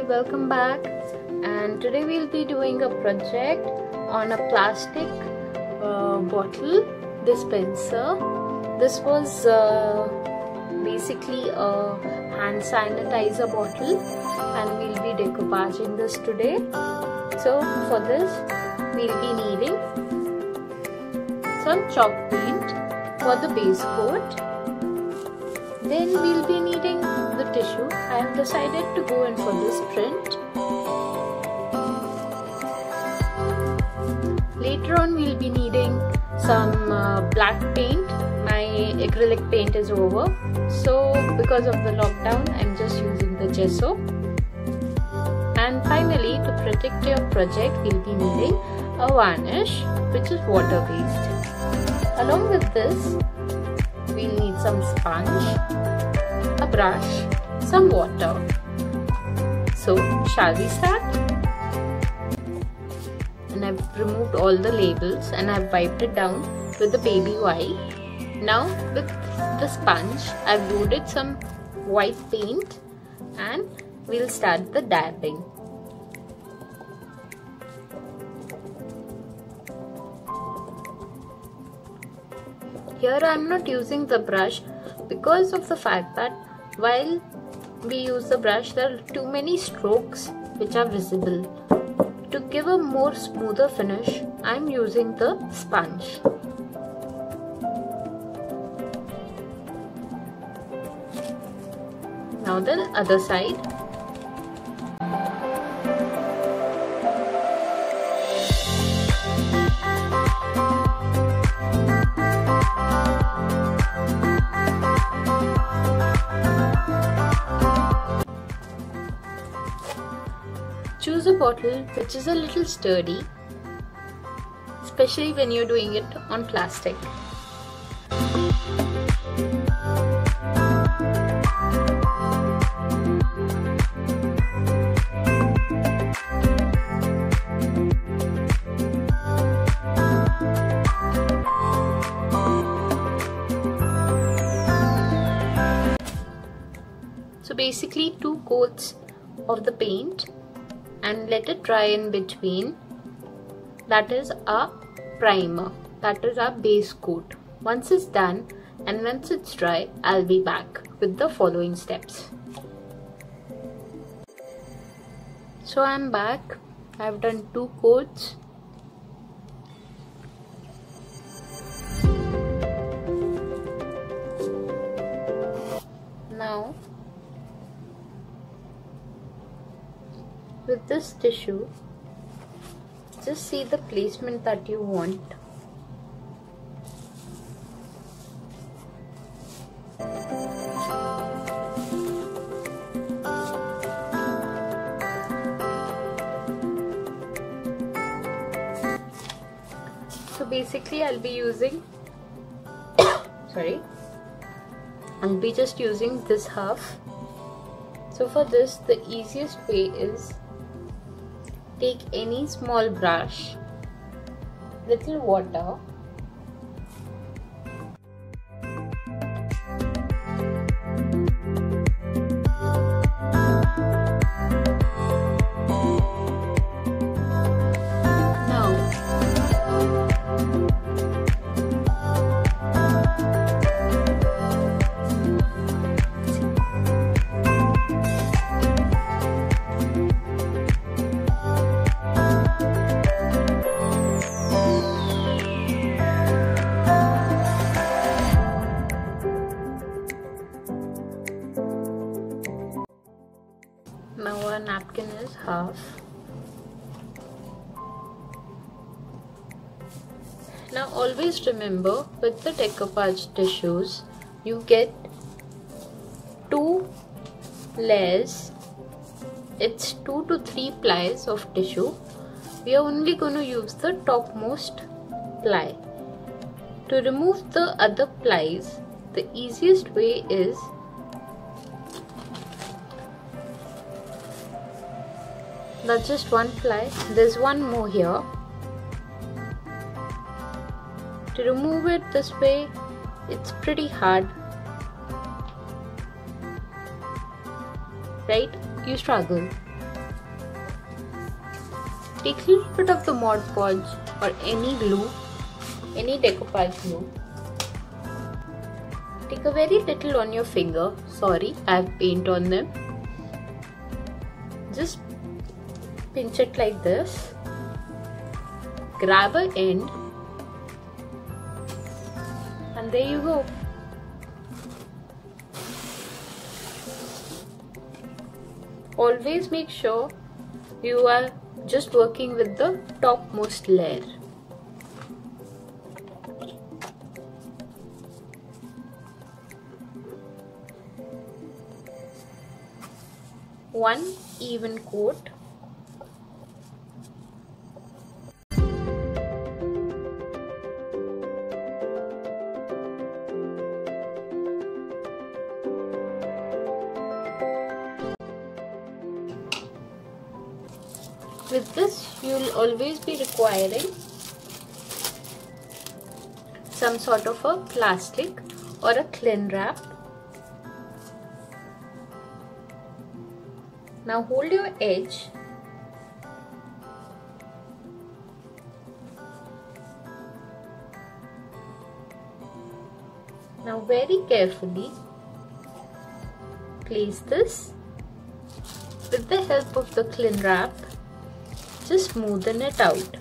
welcome back, and today we'll be doing a project on a plastic bottle dispenser. This was basically a hand sanitizer bottle, and we'll be decoupaging this today. So for this we'll be needing some chalk paint for the base coat. Then we'll be needing the tissue. I have decided to go in for this print. Later on we'll be needing some black paint. My acrylic paint is over, so because of the lockdown I'm just using the gesso. And finally, to protect your project, we'll be needing a varnish which is water based. Along with this we'll need some sponge, a brush, some water. So shall we start? And I've removed all the labels and I've wiped it down with the baby wipe. Now with the sponge I've loaded some white paint and we'll start the dabbing. Here I am not using the brush because of the fact that while we use the brush there are too many strokes which are visible. To give a more smoother finish, I am using the sponge. Now the other side. Choose a bottle which is a little sturdy, especially when you're doing it on plastic. So basically 2 coats of the paint and let it dry in between. That is our primer, that is our base coat. Once it's done and once it's dry, I'll be back with the following steps. So I'm back. I've done 2 coats. Now with this tissue, just see the placement that you want. So basically I'll be using I'll be just using this half. So for this, the easiest way is take any small brush, little water, now our napkin is half. Now always remember, with the decoupage tissues you get 2 layers. It's 2 to 3 plies of tissue. We are only going to use the topmost ply. To remove the other plies, the easiest way is that's just 1 ply. There's 1 more here. To remove it this way, it's pretty hard. right? You struggle. take a little bit of the Mod Podge or any glue, any decoupage glue. Take a very little on your finger. Sorry, I have paint on them. Just pinch it like this. Grab an end. And there you go. Always make sure you are just working with the topmost layer. One even coat. With this, you will always be requiring some sort of a plastic or a cling wrap. Now hold your edge . Now very carefully place this. With the help of the cling wrap, just smoothen it out.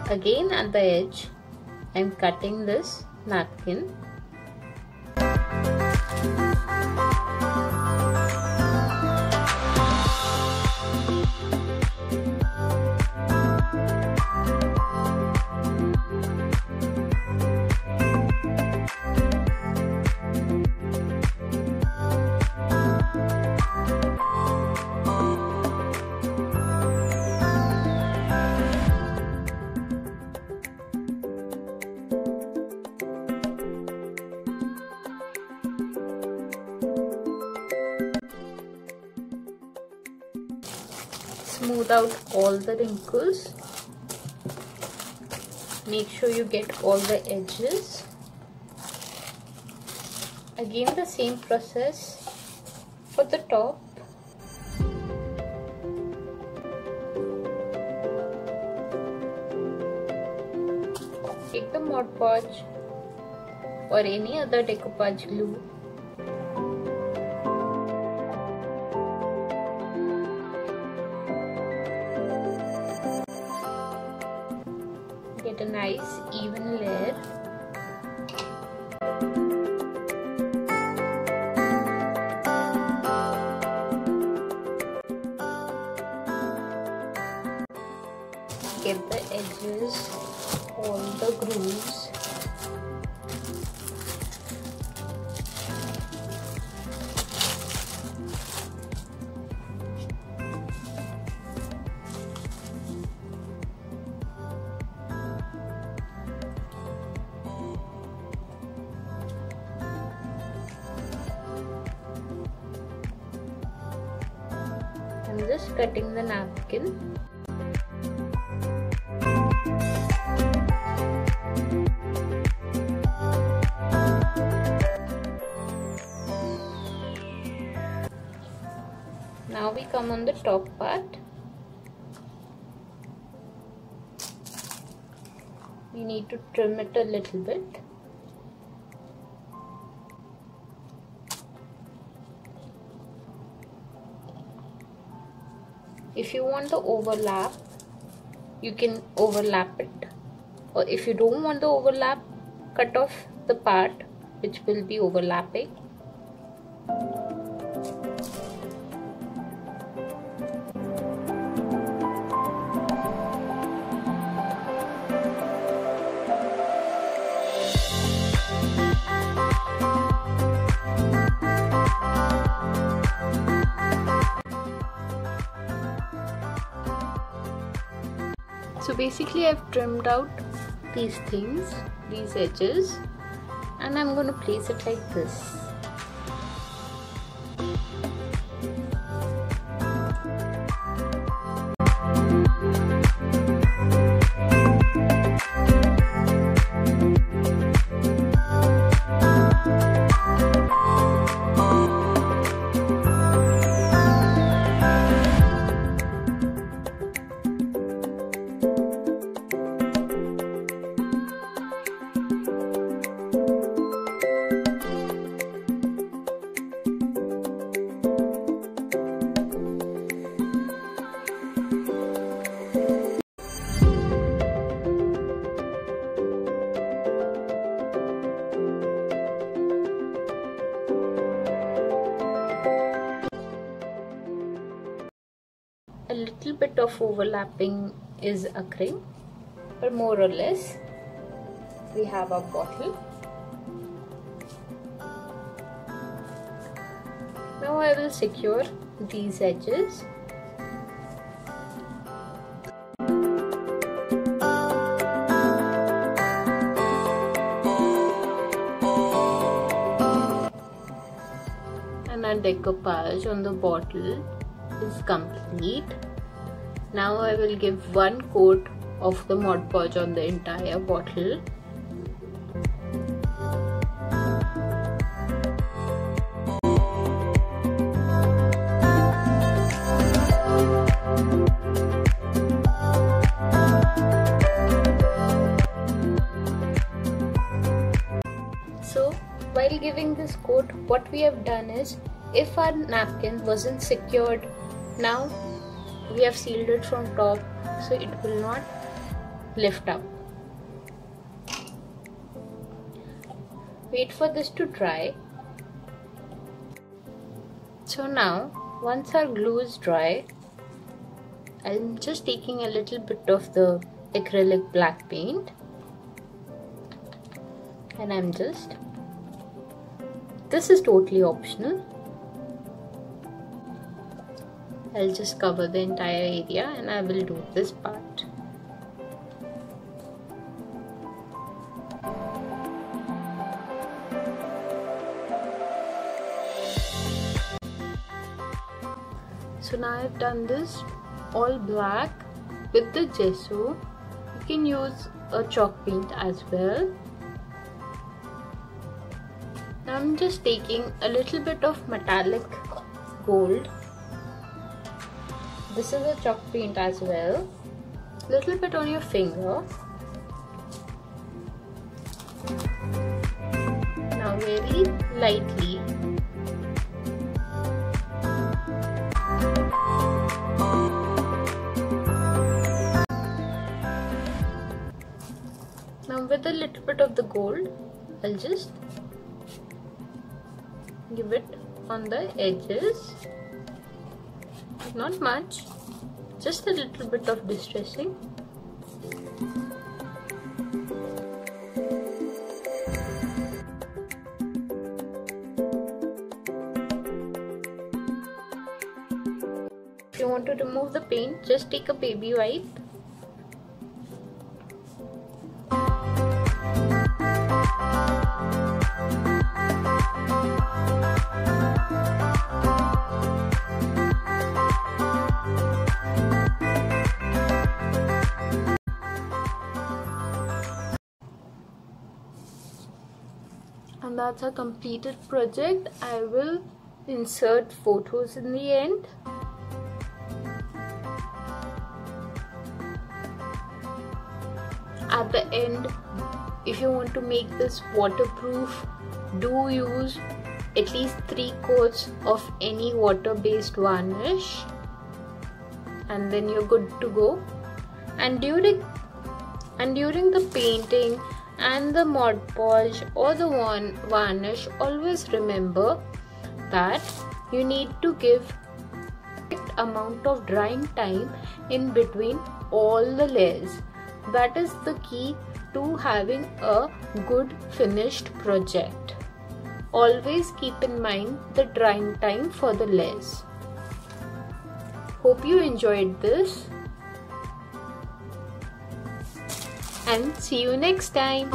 Again at the edge, I am cutting this napkin. Smooth out all the wrinkles. Make sure you get all the edges. Again the same process for the top. Take the Mod Podge or any other decoupage glue. Get a nice even layer. Get the edges, all the grooves. I'm just cutting the napkin. Now we come on the top part. need to trim it a little bit. If you want the overlap, you can overlap it, or if you don't want the overlap, cut off the part which will be overlapping. So basically I've trimmed out these things, these edges, and I'm going to place it like this. A little bit of overlapping is occurring, but more or less we have a bottle. Now I will secure these edges. And our decoupage on the bottle is complete. Now I will give one coat of the Mod Podge on the entire bottle. So while giving this coat, what we have done is, if our napkin wasn't secured, now we have sealed it from top so it will not lift up. Wait for this to dry. So now once our glue is dry, I'm just taking a little bit of the acrylic black paint and this is totally optional. I'll just cover the entire area and I will do this part. So now I've done this all black with the gesso. You can use a chalk paint as well. Now I'm just taking a little bit of metallic gold. This is a chalk paint as well. Little bit on your finger. Now very lightly. Now with a little bit of the gold, I'll just give it on the edges. Not much, just a little bit of distressing. If you want to remove the paint, just take a baby wipe. And that's a completed project. I will insert photos in the end. At the end, if you want to make this waterproof, do use at least 3 coats of any water-based varnish, and then you're good to go. And during the painting and the Mod Podge or the varnish, always remember that you need to give correct amount of drying time in between all the layers. That is the key to having a good finished project. Always keep in mind the drying time for the layers. Hope you enjoyed this, and see you next time.